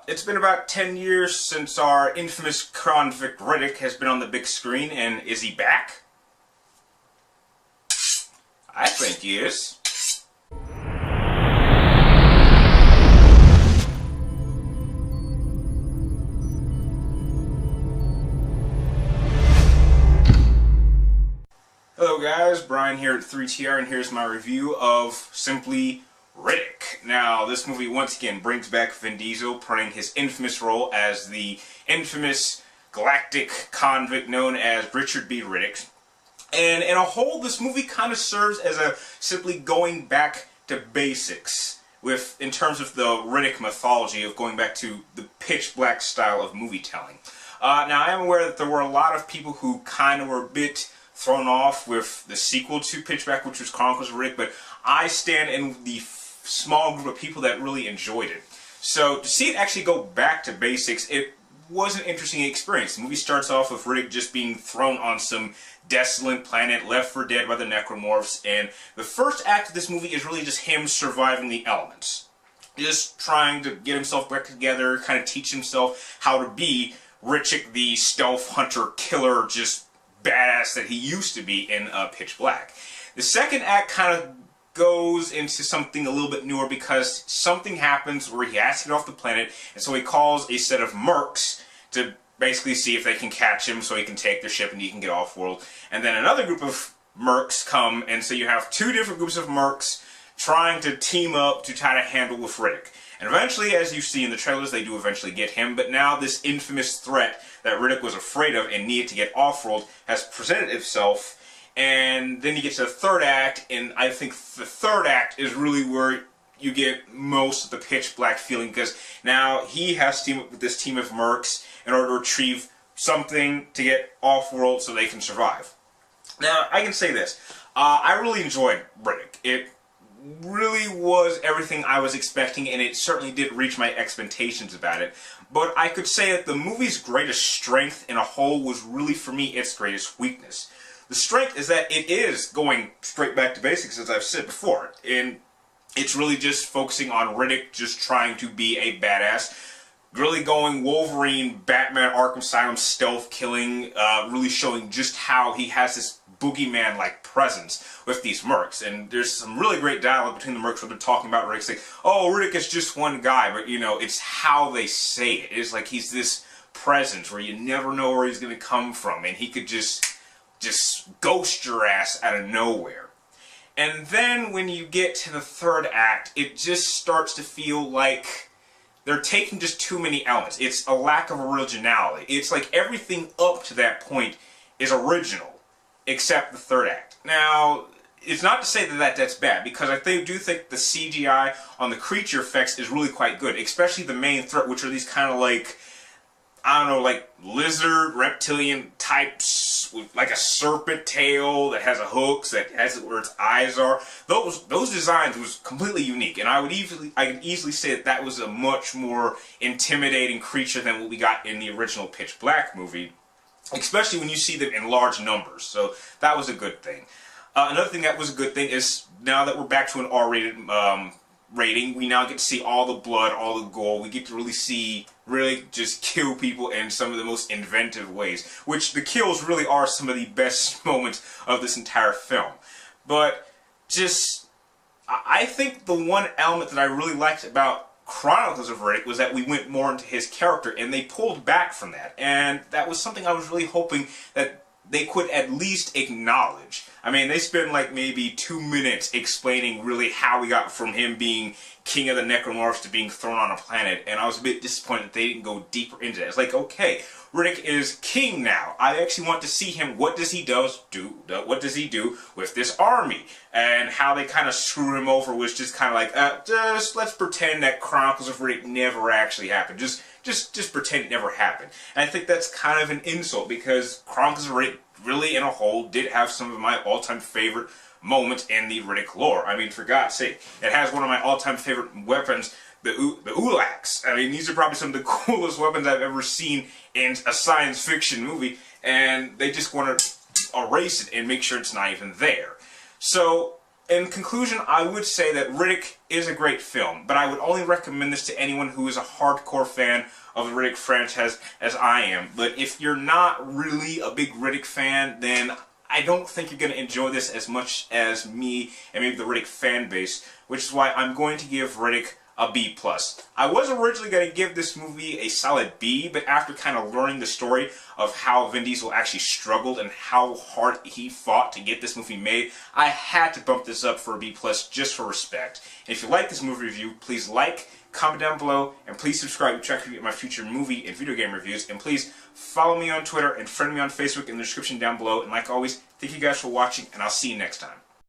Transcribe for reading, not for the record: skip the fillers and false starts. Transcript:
It's been about 10 years since our infamous convict Riddick has been on the big screen, and is he back? I think he is. Hello guys, Brian here at 3TR, and here's my review of simply Riddick. Now, this movie once again brings back Vin Diesel playing his infamous role as the infamous galactic convict known as Richard B. Riddick. And in a whole, this movie kind of serves as a simply going back to basics in terms of the Riddick mythology of going back to the pitch black style of movie telling. Now, I am aware that there were a lot of people who kind of were a bit thrown off with the sequel to Pitch Black, which was Chronicles of Riddick, but I stand in the small group of people that really enjoyed it. So to see it actually go back to basics, it was an interesting experience. The movie starts off with Riddick just being thrown on some desolate planet, left for dead by the necromorphs, and the first act of this movie is really just him surviving the elements. Just trying to get himself back together, kind of teach himself how to be Riddick, the stealth hunter killer, just badass that he used to be in Pitch Black. The second act kind of goes into something a little bit newer because something happens where he has to get off the planet, and so he calls a set of mercs to basically see if they can catch him so he can take their ship and he can get off-world. And then another group of mercs come, and so you have two different groups of mercs trying to team up to try to handle with Riddick. And eventually, as you see in the trailers, they do eventually get him, but now this infamous threat that Riddick was afraid of and needed to get off-world has presented itself. And then you get to the third act, and I think the third act is really where you get most of the Pitch Black feeling, because now he has to team up with this team of mercs in order to retrieve something to get off-world so they can survive. Now, I can say this. I really enjoyed Riddick. It really was everything I was expecting, and it certainly did reach my expectations about it. But I could say that the movie's greatest strength in a whole was really, for me, its greatest weakness. The strength is that it is going straight back to basics, as I've said before, and it's really just focusing on Riddick just trying to be a badass, really going Wolverine, Batman, Arkham Asylum, stealth killing, really showing just how he has this boogeyman-like presence with these mercs. And there's some really great dialogue between the mercs where they're talking about Riddick, saying, oh, Riddick is just one guy, but you know, it's how they say it. It's like he's this presence where you never know where he's going to come from, and he could just ghost your ass out of nowhere. And then when you get to the third act, it just starts to feel like they're taking just too many elements. It's a lack of originality. It's like everything up to that point is original, except the third act. Now, it's not to say that that's bad, because I do think the CGI on the creature effects is really quite good, especially the main threat, which are these kind of like, I don't know, like lizard, reptilian types with like a serpent tail that has a hooks that has where its eyes are. Those designs was completely unique, and I could easily say that was a much more intimidating creature than what we got in the original Pitch Black movie, especially when you see them in large numbers. So that was a good thing. Another thing that was a good thing is now that we're back to an R-rated rating, we now get to see all the blood, all the gore. We get to really see Riddick just kill people in some of the most inventive ways, which the kills really are some of the best moments of this entire film. But just, I think the one element that I really liked about Chronicles of Riddick was that we went more into his character, and they pulled back from that. And that was something I was really hoping that they could at least acknowledge. I mean, they spent like maybe 2 minutes explaining really how we got from him being king of the necromorphs to being thrown on a planet, and I was a bit disappointed that they didn't go deeper into that. It's like, okay, Riddick is king now. I actually want to see him. What does he do with this army? And how they kind of screw him over was just kind of like, just let's pretend that Chronicles of Riddick never actually happened. Just pretend it never happened. And I think that's kind of an insult, because Chronicles of Riddick really, in a whole, did have some of my all-time favorite moments in the Riddick lore. I mean, for God's sake, it has one of my all-time favorite weapons, the Ulax. I mean, these are probably some of the coolest weapons I've ever seen in a science fiction movie, and they just want to erase it and make sure it's not even there. So in conclusion, I would say that Riddick is a great film, but I would only recommend this to anyone who is a hardcore fan of the Riddick franchise as I am. But if you're not really a big Riddick fan, then I don't think you're going to enjoy this as much as me and maybe the Riddick fan base, which is why I'm going to give Riddick a B+. I was originally going to give this movie a solid B, but after kind of learning the story of how Vin Diesel actually struggled and how hard he fought to get this movie made, I had to bump this up for a B+ just for respect. And if you like this movie review, please like, comment down below, and please subscribe to check out my future movie and video game reviews. And please follow me on Twitter and friend me on Facebook in the description down below. And like always, thank you guys for watching, and I'll see you next time.